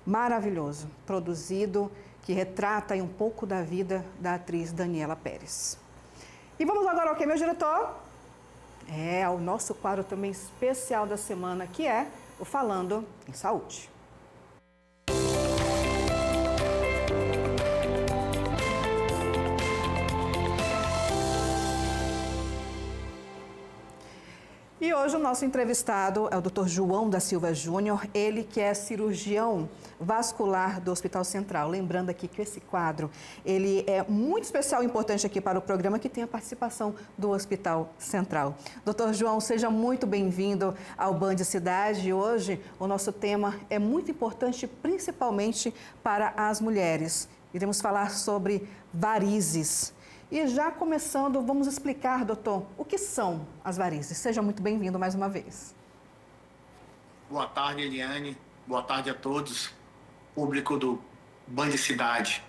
maravilhoso, produzido, que retrata aí um pouco da vida da atriz Daniela Pérez. E vamos agora ao que, meu diretor? O nosso quadro também especial da semana, que é o Falando em Saúde. E hoje o nosso entrevistado é o Dr. João da Silva Júnior, ele que é cirurgião vascular do Hospital Central. Lembrando aqui que esse quadro, ele é muito especial e importante aqui para o programa, que tem a participação do Hospital Central. Dr. João, seja muito bem-vindo ao Band Cidade. Hoje o nosso tema é muito importante, principalmente para as mulheres. Iremos falar sobre varizes. E já começando, vamos explicar, doutor, o que são as varizes. Seja muito bem-vindo mais uma vez. Boa tarde, Eliane. Boa tarde a todos, público do Band Cidade.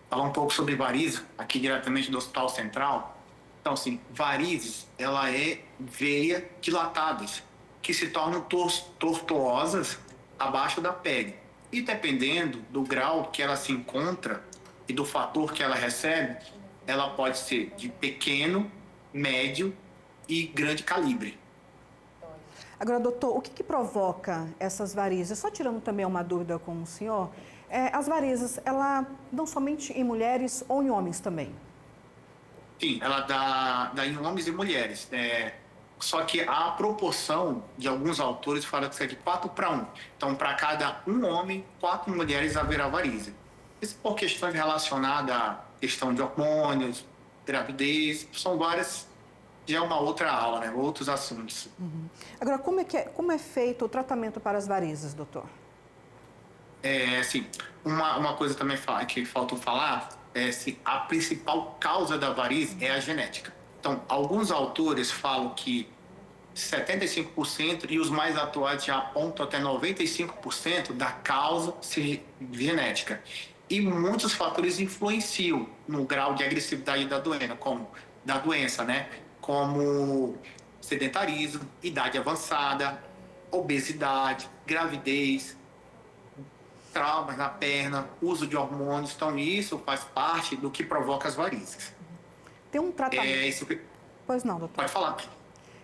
Falar um pouco sobre varizes, aqui diretamente do Hospital Central. Então, assim, varizes, ela é veia dilatadas, que se tornam tortuosas abaixo da pele. E dependendo do grau que ela se encontra e do fator que ela recebe, ela pode ser de pequeno, médio e grande calibre. Agora, doutor, o que provoca essas varizes? Só tirando também uma dúvida com o senhor, as varizes, ela não somente em mulheres ou em homens também? Sim, ela dá em homens e mulheres. Só que a proporção de alguns autores fala que é de 4:1. Então, para cada um homem, 4 mulheres haverá varize. Isso por questões relacionadas à questão de hormônios, gravidez, são várias, já é uma outra aula, né? Outros assuntos. Uhum. Agora, como é feito o tratamento para as varizes, doutor? Assim, uma coisa também que faltou falar é se a principal causa da varize é a genética. Então, alguns autores falam que 75% e os mais atuais já apontam até 95% da causa ser genética. E muitos fatores influenciam no grau de agressividade da doença, né? Como sedentarismo, idade avançada, obesidade, gravidez, traumas na perna, uso de hormônios. Então, isso faz parte do que provoca as varizes. Tem um tratamento... Pois não, doutor. Pode falar.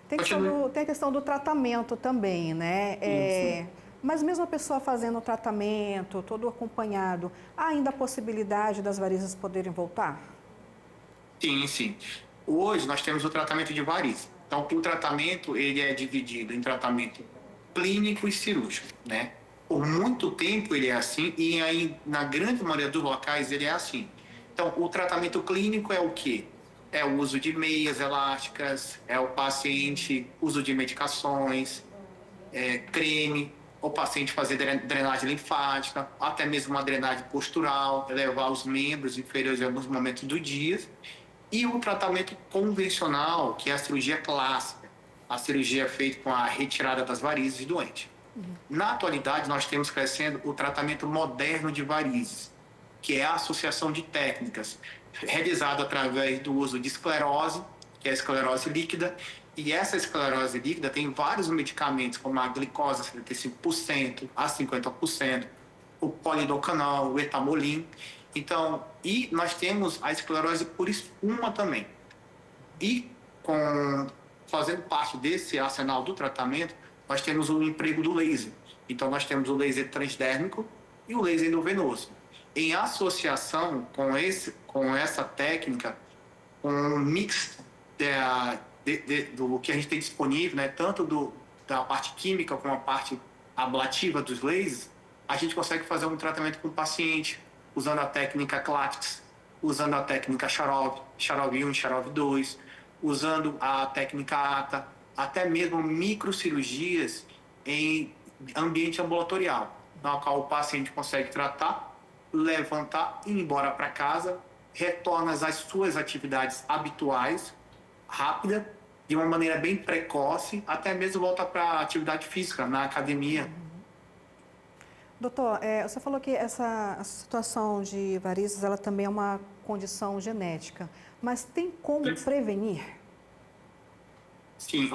Tem a questão do tratamento também, né? Mas mesmo a pessoa fazendo o tratamento, todo acompanhado, há ainda a possibilidade das varizes poderem voltar? Sim. Hoje nós temos o tratamento de varizes. Então, o tratamento ele é dividido em tratamento clínico e cirúrgico, né? Por muito tempo ele é assim e aí, na grande maioria dos locais ele é assim. Então, o tratamento clínico é o quê? É o uso de meias elásticas, é o paciente uso de medicações, creme, o paciente fazer drenagem linfática, até mesmo uma drenagem postural, elevar os membros inferiores em alguns momentos do dia. E o tratamento convencional, que é a cirurgia clássica, a cirurgia feita com a retirada das varizes do doente. Na atualidade, nós temos crescendo o tratamento moderno de varizes, que é a associação de técnicas, realizado através do uso de esclerose, que é a esclerose líquida, e essa esclerose líquida tem vários medicamentos, como a glicose 75%, a 50%, o polidocanol, o etamolim. Então, e nós temos a esclerose por espuma também. E fazendo parte desse arsenal do tratamento, nós temos o emprego do laser. Então, nós temos o laser transdérmico e o laser endovenoso. Em associação com essa técnica, com um mix do que a gente tem disponível, né, tanto da parte química como a parte ablativa dos lasers, a gente consegue fazer um tratamento com o paciente usando a técnica CLATS, usando a técnica Charov 1, Charov 2, usando a técnica ATA, até mesmo microcirurgias em ambiente ambulatorial, na qual o paciente consegue tratar, levantar e ir embora para casa, retorna às suas atividades habituais, rápida, de uma maneira bem precoce, até mesmo volta para a atividade física, na academia. Doutor, você falou que essa situação de varizes, ela também é uma condição genética, mas tem como prevenir? Sim,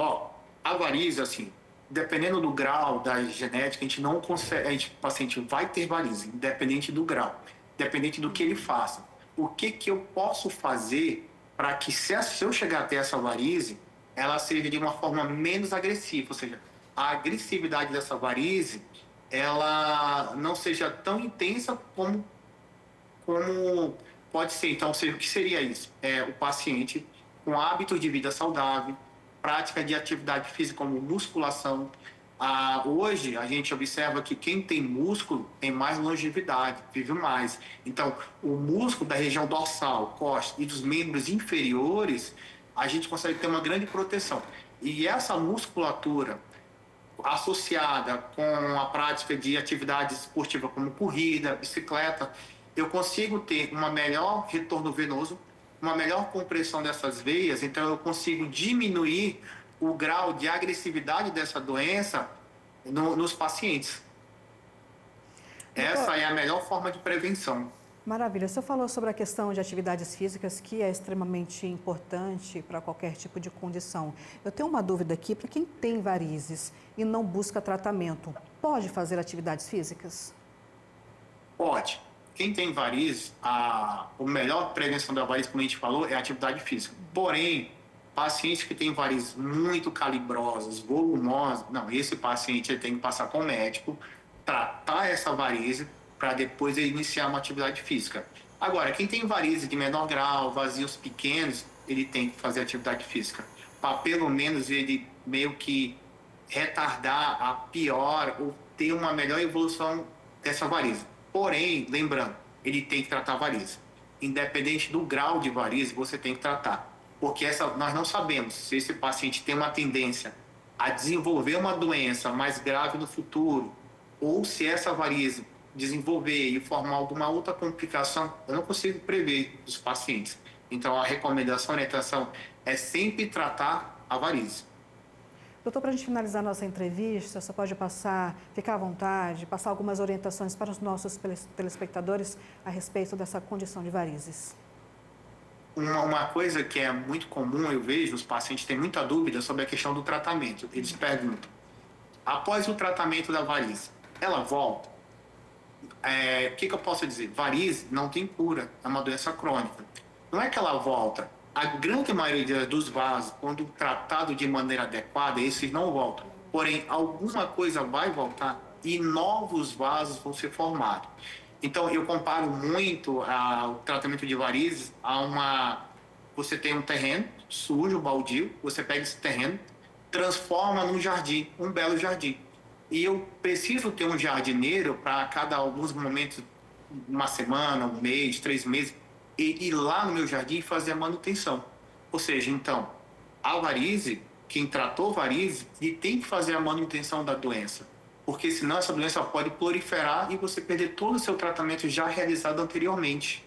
a varize, assim, dependendo do grau da genética, a gente não consegue, o paciente vai ter varize, independente do grau, independente do que ele faça. O que eu posso fazer para que, se eu chegar a ter essa varize, ela seja de uma forma menos agressiva, ou seja, a agressividade dessa varize, ela não seja tão intensa como pode ser. Então, o que seria isso? O paciente com hábitos de vida saudável, prática de atividade física como musculação. Hoje, a gente observa que quem tem músculo tem mais longevidade, vive mais. Então, o músculo da região dorsal, costa e dos membros inferiores, a gente consegue ter uma grande proteção. E essa musculatura associada com a prática de atividades esportivas como corrida, bicicleta, eu consigo ter um melhor retorno venoso, uma melhor compressão dessas veias, então eu consigo diminuir o grau de agressividade dessa doença nos pacientes. Essa é a melhor forma de prevenção. Maravilha. Você falou sobre a questão de atividades físicas, que é extremamente importante para qualquer tipo de condição. Eu tenho uma dúvida aqui, para quem tem varizes e não busca tratamento, pode fazer atividades físicas? Pode. Quem tem varizes, a melhor prevenção da varizes, como a gente falou, é a atividade física. Porém, pacientes que têm varizes muito calibrosas, volumosas, não, esse paciente ele tem que passar com o médico, tratar essa varize, para depois ele iniciar uma atividade física. Agora, quem tem varizes de menor grau, vazios pequenos, ele tem que fazer atividade física, para pelo menos ele meio que retardar a pior ou ter uma melhor evolução dessa varize. Porém, lembrando, ele tem que tratar a varize. Independente do grau de varize, você tem que tratar. Porque nós não sabemos se esse paciente tem uma tendência a desenvolver uma doença mais grave no futuro, ou se essa varize desenvolver e formar alguma outra complicação, eu não consigo prever os pacientes. Então, a recomendação, a orientação é sempre tratar a varize. Doutor, para a gente finalizar nossa entrevista, você pode ficar à vontade, passar algumas orientações para os nossos telespectadores a respeito dessa condição de varizes. Uma coisa que é muito comum, eu vejo, os pacientes têm muita dúvida sobre a questão do tratamento. Eles perguntam, após o tratamento da varize, ela volta? O que eu posso dizer? Varize não tem cura, é uma doença crônica. Não é que ela volta. A grande maioria dos vasos, quando tratado de maneira adequada, esses não voltam. Porém, alguma coisa vai voltar e novos vasos vão ser formados. Então, eu comparo muito o tratamento de varizes você tem um terreno sujo, baldio, você pega esse terreno, transforma num jardim, um belo jardim. E eu preciso ter um jardineiro para cada alguns momentos, uma semana, um mês, 3 meses, e ir lá no meu jardim e fazer a manutenção. Ou seja, então, a varize, quem tratou varize, ele tem que fazer a manutenção da doença. Porque senão essa doença pode proliferar e você perder todo o seu tratamento já realizado anteriormente.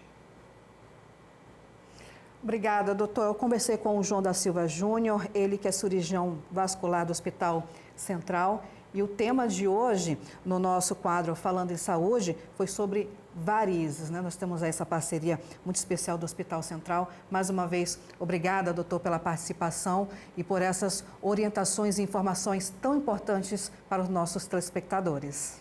Obrigada, doutor. Eu conversei com o João da Silva Júnior, ele que é cirurgião vascular do Hospital Central. E o tema de hoje, no nosso quadro Falando em Saúde, foi sobre varizes, né? Nós temos essa parceria muito especial do Hospital Central. Mais uma vez, obrigada, doutor, pela participação e por essas orientações e informações tão importantes para os nossos telespectadores.